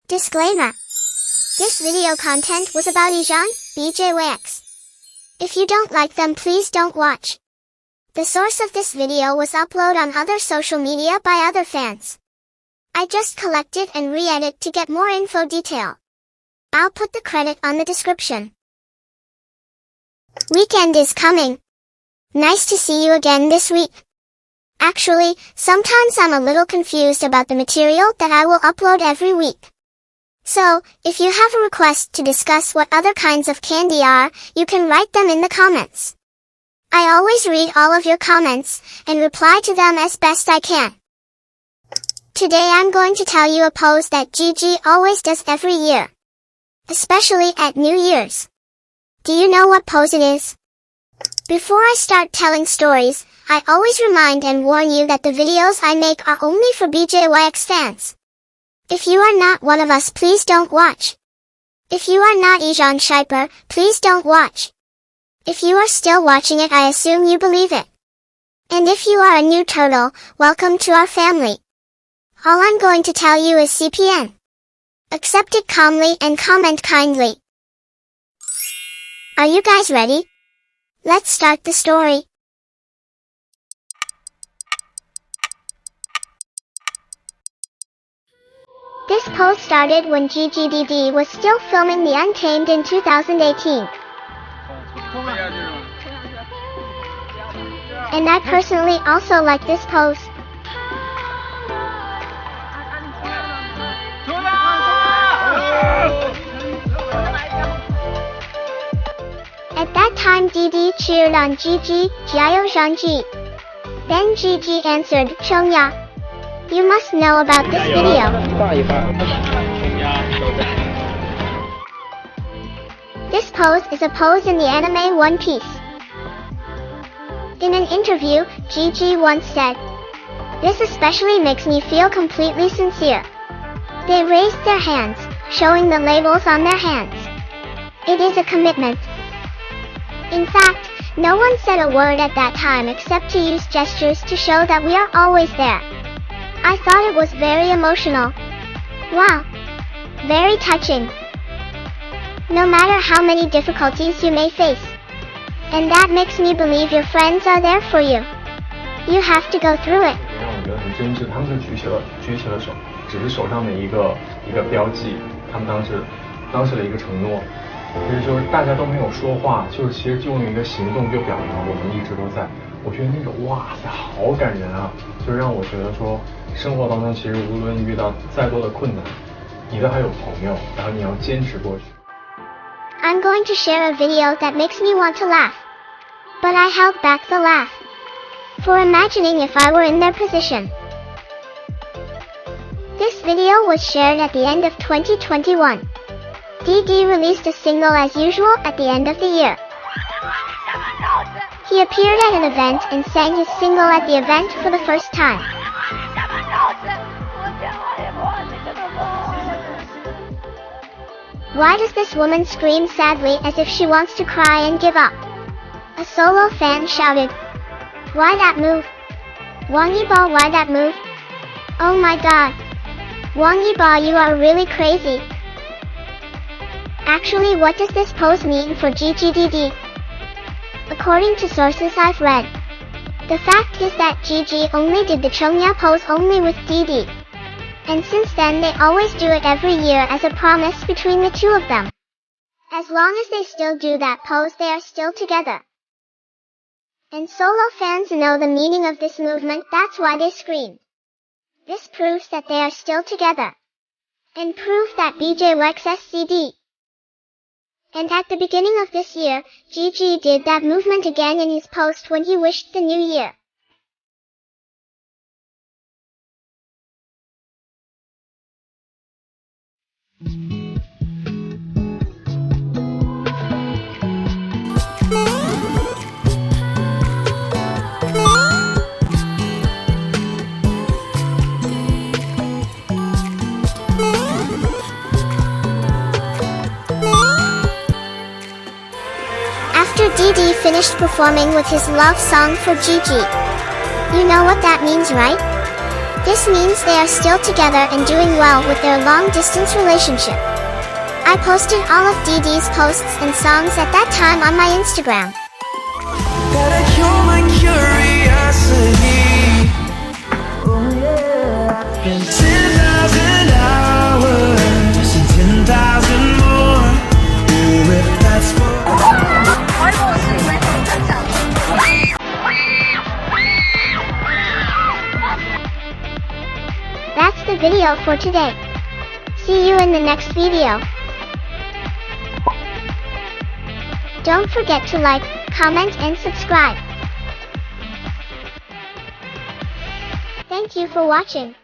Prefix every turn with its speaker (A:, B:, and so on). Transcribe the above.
A: Disclaimer. This video content was about Yizhan, BJYX. If you don't like them, please don't watch. The source of this video was uploaded on other social media by other fans. I just collected and re-edit to get more info detail. I'll put the credit on the description. Weekend is coming. Nice to see you again this week. Actually, sometimes I'm a little confused about the material that I will upload every week. So, if you have a request to discuss what other kinds of candy are, you can write them in the comments. I always read all of your comments, and reply to them as best I can. Today I'm going to tell you a pose that Gigi always does every year. Especially at New Year's. Do you know what pose it is? Before I start telling stories, I always remind and warn you that the videos I make are only for BJYX fans. If you are not one of us, please don't watch. If you are not Yizhan Shipper, please don't watch. If you are still watching it, I assume you believe it. And if you are a new turtle, welcome to our family. All I'm going to tell you is CPN. Accept it calmly and comment kindly. Are you guys ready? Let's start the story. This pose started when ggdd was still filming The Untamed in 2018. And I personally also like this pose. At that time Didi cheered on Gigi, Jiao Zhangji. Then Gigi answered, Chongya. You must know about this video. This pose is a pose in the anime One Piece. In an interview, Gigi once said, "This especially makes me feel completely sincere." They raised their hands, showing the labels on their hands. It is a commitment. In fact, no one said a word at that time except to use gestures to show that we are always there. I thought it was very emotional. Wow. Very touching. No matter how many difficulties you may face. And that makes me believe your friends are there for you. You have to go through it.
B: 让我觉得很真挚，他们就举起了手，只是手上的一个标记，他们当时的一个承诺，就是大家都没有说话，就是其实就用一个行动就表明了我们一直都在。我觉得那种哇塞，好感人啊！就让我觉得说，生活当中其实无论遇到再多的困难，你都还有朋友，然后你要坚持过去。
A: I'm going to share a video that makes me want to laugh. But I held back the laugh. For imagining if I were in their position. This video was shared at the end of 2021. DD released a single as usual at the end of the year. He appeared at an event and sang his single at the event for the first time. Why does this woman scream sadly as if she wants to cry and give up? A solo fan shouted. Why that move? Wang Yibo, why that move? Oh my god. Wang Yibo, you are really crazy. Actually, what does this pose mean for ggdd? According to sources I've read, the fact is that Gigi only did the Chongya pose only with Didi. And since then they always do it every year as a promise between the two of them. As long as they still do that pose, they are still together. And solo fans know the meaning of this movement, that's why they scream. This proves that they are still together. And proof that BJYX SCD. And at the beginning of this year, Gigi did that movement again in his post when he wished the new year. After Didi finished performing with his love song for Gigi. You know what that means, right? This means they are still together and doing well with their long-distance relationship. I posted all of DD's posts and songs at that time on my Instagram.
C: Got a human curiosity. Oh yeah. Been 10,000 hours and 10,000 more. Ooh, if that's what.
A: That's the video for today. See you in the next video. Don't forget to like, comment and subscribe. Thank you for watching.